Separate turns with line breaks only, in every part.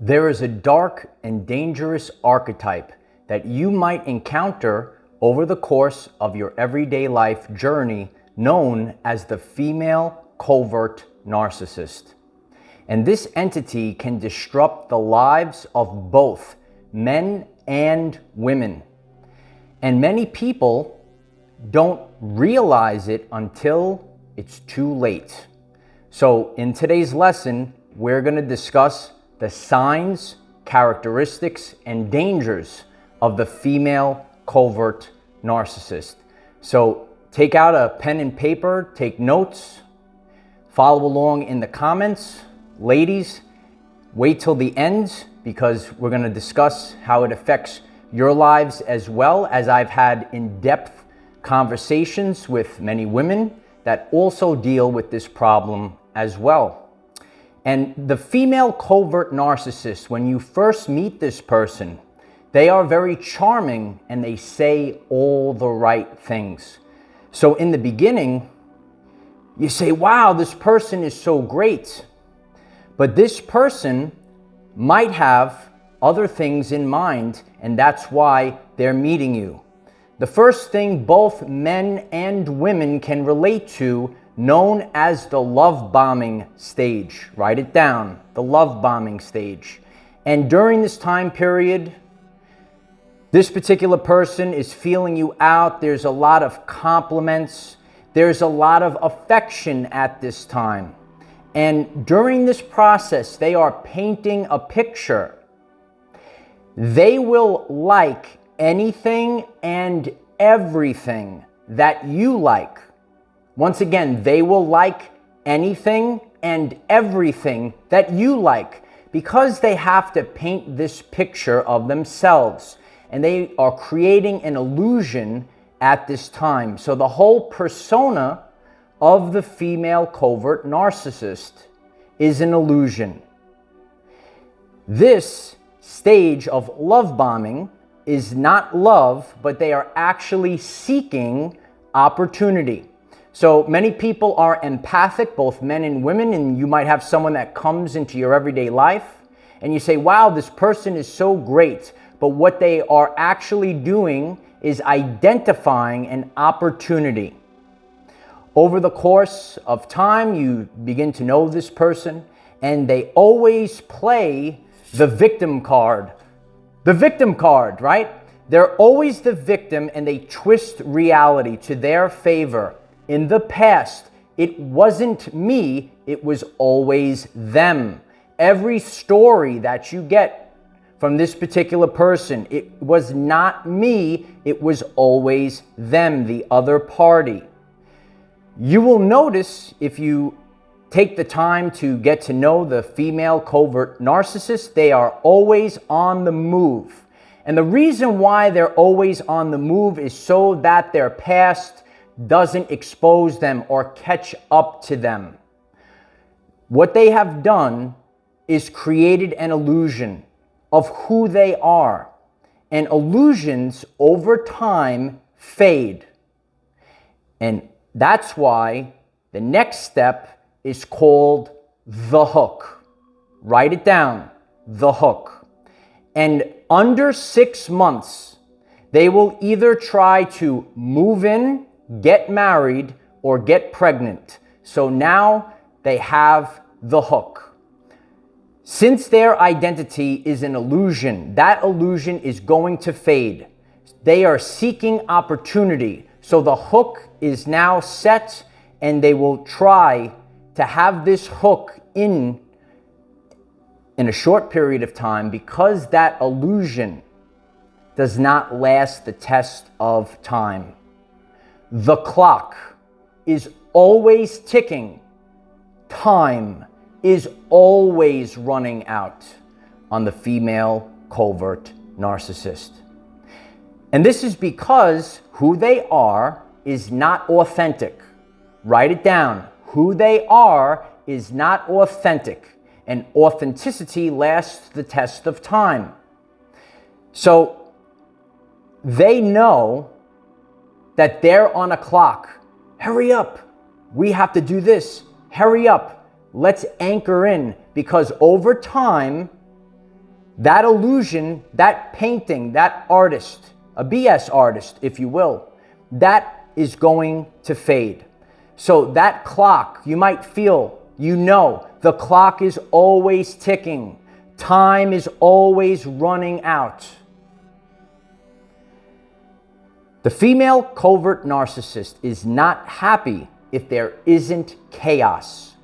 There is a dark and dangerous archetype that you might encounter over the course of your everyday life journey known as the female covert narcissist. And this entity can disrupt the lives of both men and women. And many people don't realize it until it's too late. So in today's lesson, we're going to discuss the signs, characteristics, and dangers of the female covert narcissist. So take out a pen and paper, take notes, follow along in the comments. Ladies, wait till the end because we're going to discuss how it affects your lives as well, as I've had in-depth conversations with many women that also deal with this problem as well. And the female covert narcissist, when you first meet this person, they are very charming and they say all the right things. So in the beginning, you say, wow, this person is so great. But this person might have other things in mind, and that's why they're meeting you. The first thing both men and women can relate to, known as the love bombing stage. Write it down, the love bombing stage. And during this time period, this particular person is feeling you out. There's a lot of compliments. There's a lot of affection at this time. And during this process, they are painting a picture. They will like anything and everything that you like. Once again, they will like anything and everything that you like because they have to paint this picture of themselves, and they are creating an illusion at this time. So the whole persona of the female covert narcissist is an illusion. This stage of love bombing is not love, but they are actually seeking opportunity. So many people are empathic, both men and women, and you might have someone that comes into your everyday life and you say, wow, this person is so great. But what they are actually doing is identifying an opportunity. Over the course of time, you begin to know this person, and they always play the victim card. The victim card, right? They're always the victim, and they twist reality to their favor. In the past, it wasn't me, it was always them. Every story that you get from this particular person, it was not me, it was always them, the other party. You will notice, if you take the time to get to know the female covert narcissist, they are always on the move. And the reason why they're always on the move is so that their past doesn't expose them or catch up to them. What they have done is created an illusion of who they are. And illusions over time fade. And that's why the next step is called the hook. Write it down, the hook. And under 6 months, they will either try to move in, get married, or get pregnant. So now they have the hook. Since their identity is an illusion, that illusion is going to fade. They are seeking opportunity. So the hook is now set, and they will try to have this hook in a short period of time, because that illusion does not last the test of time. The clock is always ticking. Time is always running out on the female covert narcissist. And this is because who they are is not authentic. Write it down. Who they are is not authentic. And authenticity lasts the test of time. So they know that they're on a clock. Hurry up. We have to do this. Hurry up. Let's anchor in, because over time, that illusion, that painting, that artist, a BS artist, if you will, that is going to fade. So that clock, you might feel, the clock is always ticking. Time is always running out. The female covert narcissist is not happy if there isn't chaos.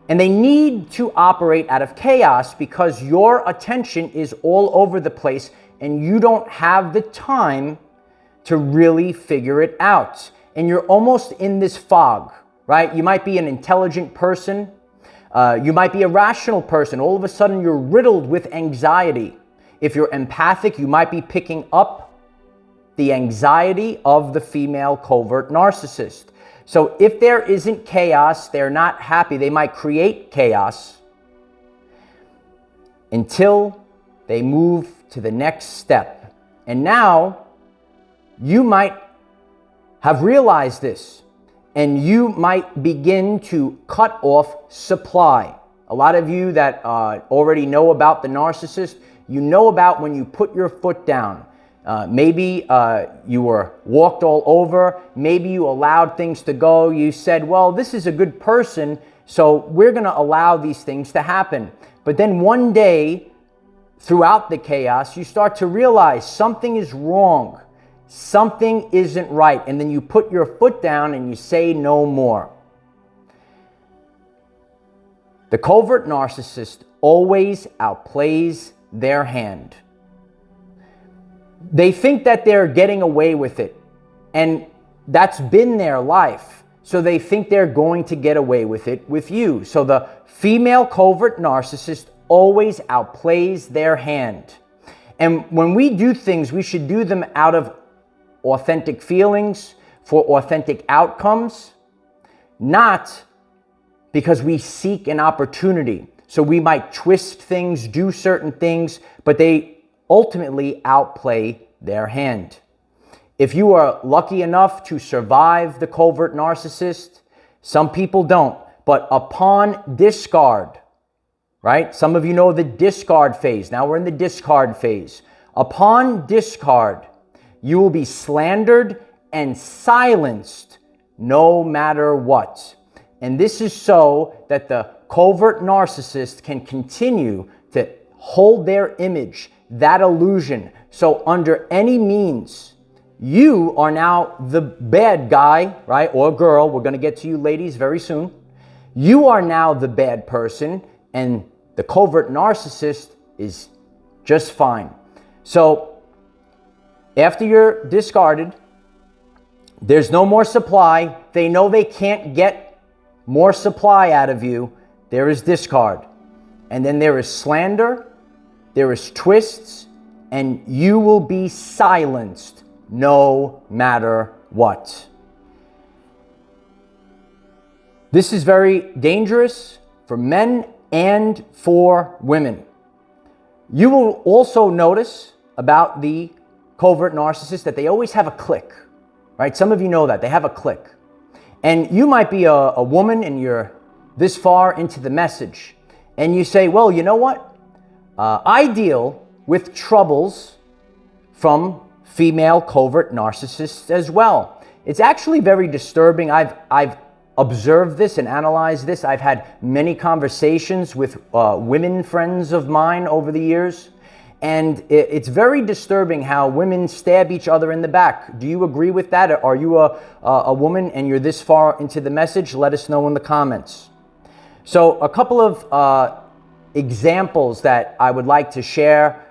And they need to operate out of chaos because your attention is all over the place and you don't have the time to really figure it out. And you're almost in this fog, right? You might be an intelligent person. You might be a rational person. All of a sudden, you're riddled with anxiety. If you're empathic, you might be picking up the anxiety of the female covert narcissist. So if there isn't chaos, they're not happy. They might create chaos until they move to the next step. And now you might have realized this, and you might begin to cut off supply. A lot of you that already know about the narcissist, you know about when you put your foot down. Maybe you were walked all over. Maybe you allowed things to go. You said, well, this is a good person, so we're going to allow these things to happen. But then one day, throughout the chaos, you start to realize something is wrong. Something isn't right. And then you put your foot down and you say no more. The covert narcissist always outplays their hand. They think that they're getting away with it, and that's been their life. So they think they're going to get away with it with you. So the female covert narcissist always outplays their hand. And when we do things, we should do them out of authentic feelings, for authentic outcomes, not because we seek an opportunity. So we might twist things, do certain things, but they ultimately outplay their hand. If you are lucky enough to survive the covert narcissist, some people don't, but upon discard, right? Some of you know the discard phase. Now we're in the discard phase. Upon discard, you will be slandered and silenced no matter what. And this is so that the covert narcissist can continue to hold their image, that illusion. So under any means, you are now the bad guy, right? Or girl. We're going to get to you ladies very soon. You are now the bad person, and the covert narcissist is just fine. So after you're discarded, there's no more supply. They know they can't get more supply out of you. There is discard. And then there is slander, there is twists, and you will be silenced no matter what. This is very dangerous for men and for women. You will also notice about the covert narcissist that they always have a clique, right? Some of you know that. They have a clique. And you might be a woman and you're this far into the message. And you say, well, you know what? I deal with troubles from female covert narcissists as well. It's actually very disturbing. I've observed this and analyzed this. I've had many conversations with women friends of mine over the years. And it's very disturbing how women stab each other in the back. Do you agree with that? Are you a woman and you're this far into the message? Let us know in the comments. So a couple of examples that I would like to share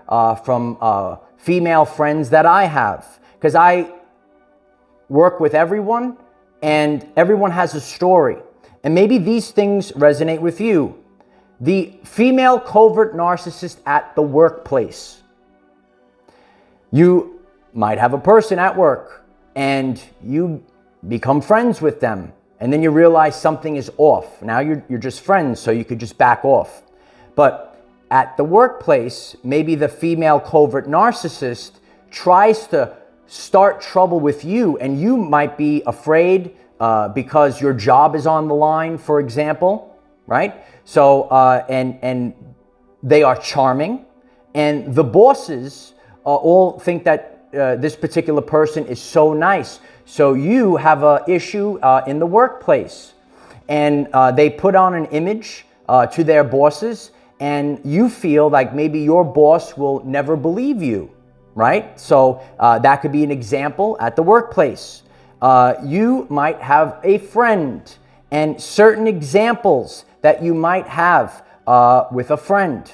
from female friends that I have. Because I work with everyone and everyone has a story. And maybe these things resonate with you. The female covert narcissist at the workplace. You might have a person at work and you become friends with them. And then you realize something is off. Now you're just friends, so you could just back off. But at the workplace, maybe the female covert narcissist tries to start trouble with you, and you might be afraid because your job is on the line, for example, right? So, and they are charming, And the bosses all think that this particular person is so nice. So you have an issue in the workplace, and they put on an image to their bosses, and you feel like maybe your boss will never believe you, right? So that could be an example at the workplace. You might have a friend, and certain examples that you might have with a friend.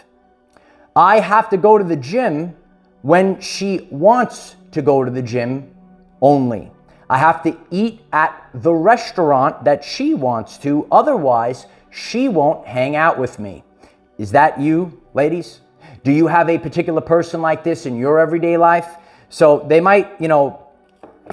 I have to go to the gym when she wants to go to the gym only. I have to eat at the restaurant that she wants to, otherwise she won't hang out with me. Is that you, ladies? Do you have a particular person like this in your everyday life? So they might,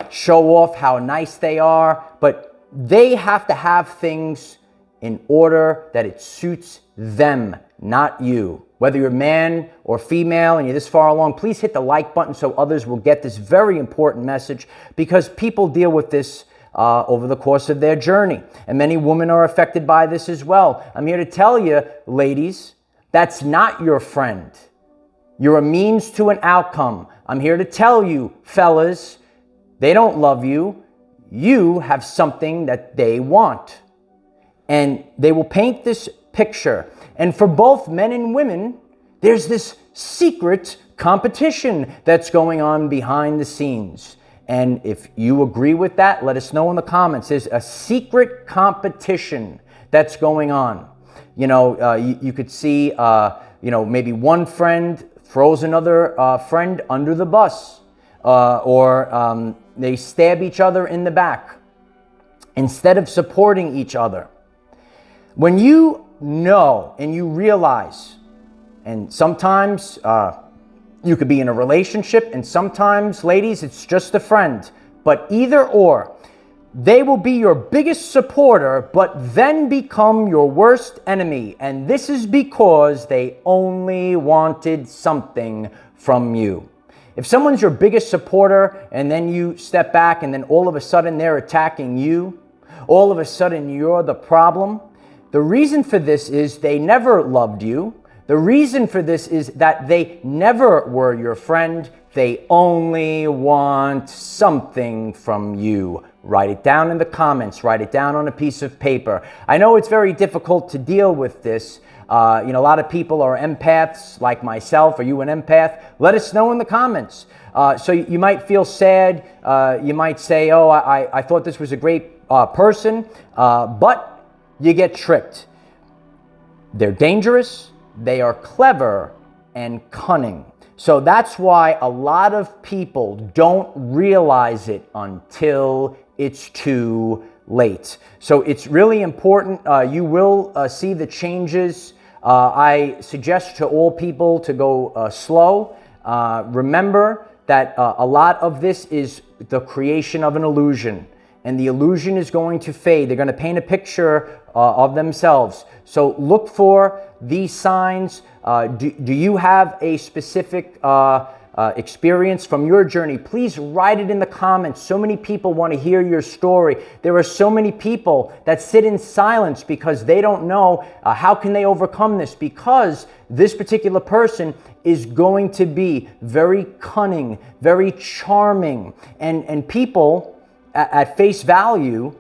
show off how nice they are, but they have to have things in order that it suits them, not you. Whether you're man or female and you're this far along, please hit the like button so others will get this very important message, because people deal with this over the course of their journey. And many women are affected by this as well. I'm here to tell you, ladies, that's not your friend. You're a means to an outcome. I'm here to tell you, fellas, they don't love you. You have something that they want. And they will paint this picture. And for both men and women, there's this secret competition that's going on behind the scenes. And if you agree with that, let us know in the comments. There's a secret competition that's going on. You could see, maybe one friend throws another friend under the bus, or they stab each other in the back instead of supporting each other. When you know and you realize, and sometimes you could be in a relationship, and sometimes, ladies, it's just a friend, but either or, they will be your biggest supporter, but then become your worst enemy. And this is because they only wanted something from you. If someone's your biggest supporter and then you step back and then all of a sudden they're attacking you, all of a sudden you're the problem, the reason for this is they never loved you. The reason for this is that they never were your friend. They only want something from you. Write it down in the comments. Write it down on a piece of paper. I know it's very difficult to deal with this. A lot of people are empaths like myself. Are you an empath? Let us know in the comments. So you might feel sad. You might say, oh, I thought this was a great person, but you get tricked. They're dangerous. They are clever and cunning. So that's why a lot of people don't realize it until it's too late. So it's really important. You will see the changes. I suggest to all people to go slow. Remember that a lot of this is the creation of an illusion, and the illusion is going to fade. They're going to paint a picture of themselves. So look for these signs. Do you have a specific experience from your journey? Please write it in the comments. So many people want to hear your story. There are so many people that sit in silence because they don't know how can they overcome this, because this particular person is going to be very cunning, very charming, and people at face value,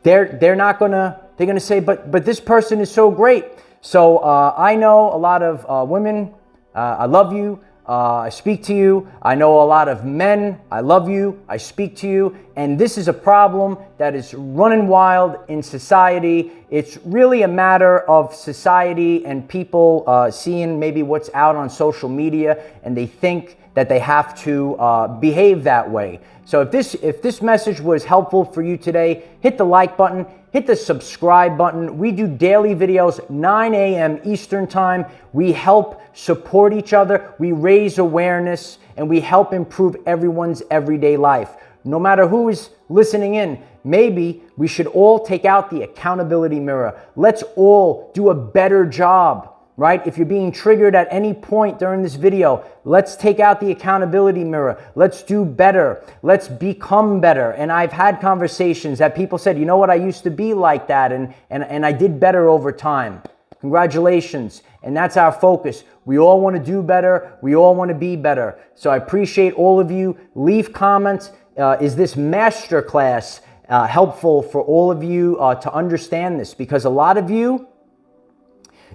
they're going to say, but this person is so great. So I know a lot of women, I love you, I speak to you. I know a lot of men, I love you, I speak to you. And this is a problem that is running wild in society. It's really a matter of society and people seeing maybe what's out on social media, and they think that they have to behave that way. So if this message was helpful for you today, hit the like button, hit the subscribe button. We do daily videos, 9 a.m. Eastern Time. We help support each other, we raise awareness, and we help improve everyone's everyday life. No matter who is listening in, maybe we should all take out the accountability mirror. Let's all do a better job. Right? If you're being triggered at any point during this video, let's take out the accountability mirror. Let's do better. Let's become better. And I've had conversations that people said, you know what, I used to be like that, and I did better over time. Congratulations. And that's our focus. We all want to do better. We all want to be better. So I appreciate all of you. Leave comments. Is this masterclass helpful for all of you to understand this? Because a lot of you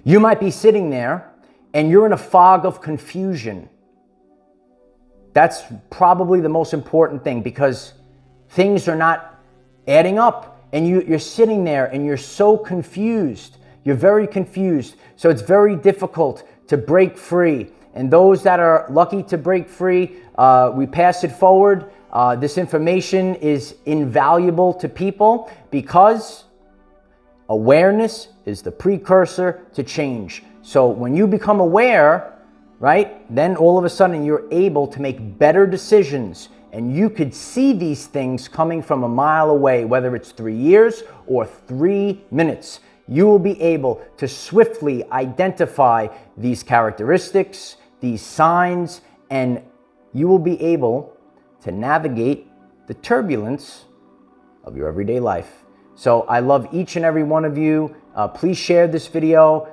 might be sitting there and you're in a fog of confusion. That's probably the most important thing, because things are not adding up and you're sitting there and you're so confused. You're very confused. So it's very difficult to break free. And those that are lucky to break free, we pass it forward. This information is invaluable to people because awareness is the precursor to change. So when you become aware, right, then all of a sudden you're able to make better decisions. And you could see these things coming from a mile away, whether it's 3 years or 3 minutes. You will be able to swiftly identify these characteristics, these signs, and you will be able to navigate the turbulence of your everyday life. So I love each and every one of you. Please share this video.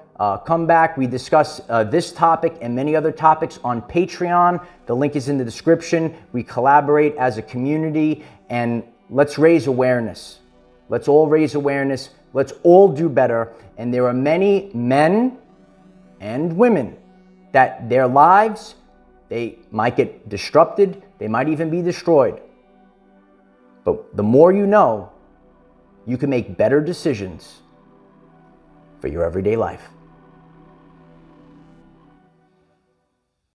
Come back. We discuss this topic and many other topics on Patreon. The link is in the description. We collaborate as a community, and let's raise awareness. Let's all raise awareness. Let's all do better. And there are many men and women that their lives, they might get disrupted. They might even be destroyed. But the more you know, you can make better decisions for your everyday life.